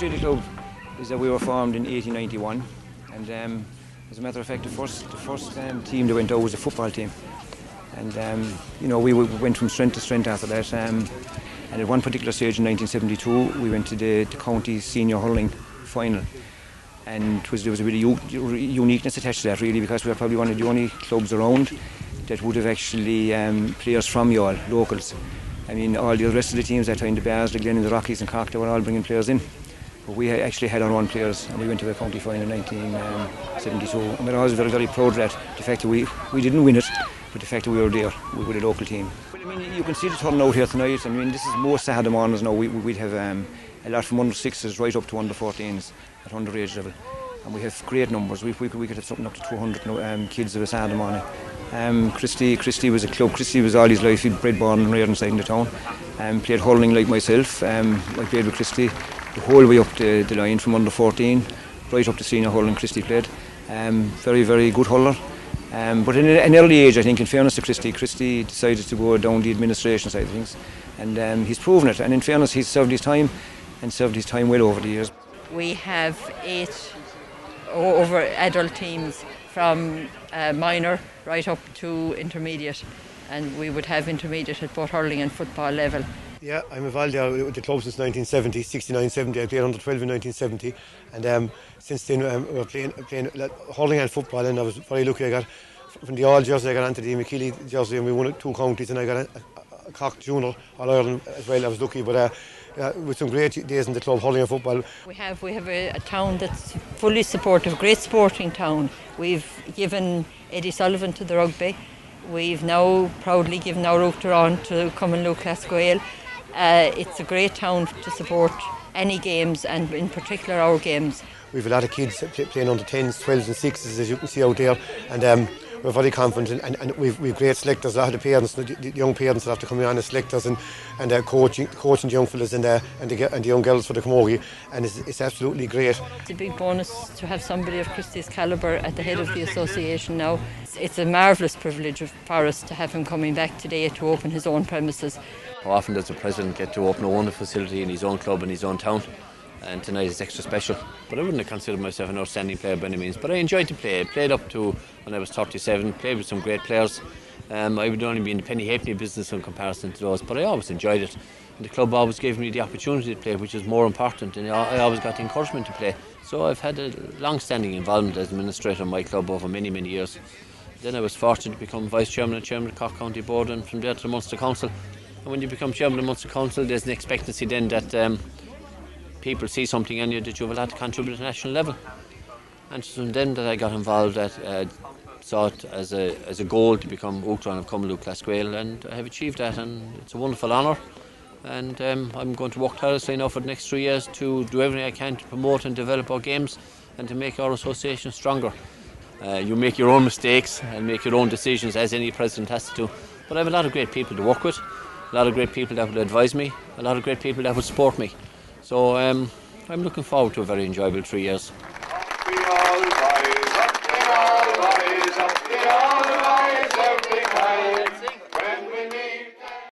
history of the club is that we were formed in 1891, and as a matter of fact, the first team that went out was a football team, and we went from strength to strength after that. And at one particular stage in 1972, we went to the county senior hurling final, and there was a really uniqueness attached to that, really, because we were probably one of the only clubs around that would have actually players from Youghal, locals. I mean, all the rest of the teams that time, the Bears, the Glen and the Rockies and Cork, they were all bringing players in. But we actually had our own players, and we went to the county final in 1972. And we're always very, very proud of that. The fact that we didn't win it, but the fact that we were there with a local team. Well, I mean, you can see the turnout here tonight. I mean, this is most Saturday mornings now. We'd have a lot from under 6s right up to under 14s at underage level. And we have great numbers. We could have something up to 200 kids of a Saturday morning. Christy was a club. Christy was all his life. He'd bred, born and reared inside in the town. Played hurling like myself. I played with Christy the whole way up the line from under 14 right up to senior hurling. Christy played. Very, very good hurler. But in an early age, I think, in fairness to Christy decided to go down the administration side of things. And he's proven it. And in fairness, he's served his time, and served his time well over the years. We have 8 over adult teams from minor right up to intermediate, and we would have intermediate at both hurling and football level. Yeah, I'm involved with the club since 1970, 69-70. I played under 12 in 1970, and since then we're playing hurling and football, and I was very lucky. I got from the All jersey, I got onto the McKeely jersey, and we won 2 counties, and I got a Cork Junior All Ireland as well. I was lucky, but with some great days in the club, hurling and football. We have a town that's fully supportive, great sporting town. We've given Eddie Sullivan to the rugby. We've now proudly given our Rúchtar on to Youghal GAA. It's a great town to support any games, and in particular our games. We've a lot of kids playing under 10s, 12s and 6s, as you can see out there, and we're very confident, and we've great selectors. A lot of the parents, the young parents that have to come on as selectors and coaching the young fellas and the young girls for the camogie, and it's absolutely great. It's a big bonus to have somebody of Christy's calibre at the head of the association now. It's a marvellous privilege for us to have him coming back today to open his own premises. How often does the president get to open a wonderful facility in his own club in his own town? And tonight is extra special. But I wouldn't have considered myself an outstanding player by any means. But I enjoyed to play. I played up to when I was 37, played with some great players. I would only be in the penny halfpenny business in comparison to those, but I always enjoyed it. And the club always gave me the opportunity to play, which is more important, and I always got the encouragement to play. So I've had a long-standing involvement as administrator of my club over many, many years. Then I was fortunate to become vice chairman and chairman of the Cork County Board, and from there to the Munster Council. And when you become chairman of the Munster Council, there's an expectancy then that people see something in you that you will have to contribute at a national level. And from then that I got involved, saw it as a goal to become Uachtaráin of Youghal GAA, and I have achieved that, and it's a wonderful honour. And I'm going to work tirelessly now for the next 3 years to do everything I can to promote and develop our games and to make our association stronger. You make your own mistakes and make your own decisions, as any president has to do. But I have a lot of great people to work with, a lot of great people that will advise me, a lot of great people that will support me. So I'm looking forward to a very enjoyable 3 years.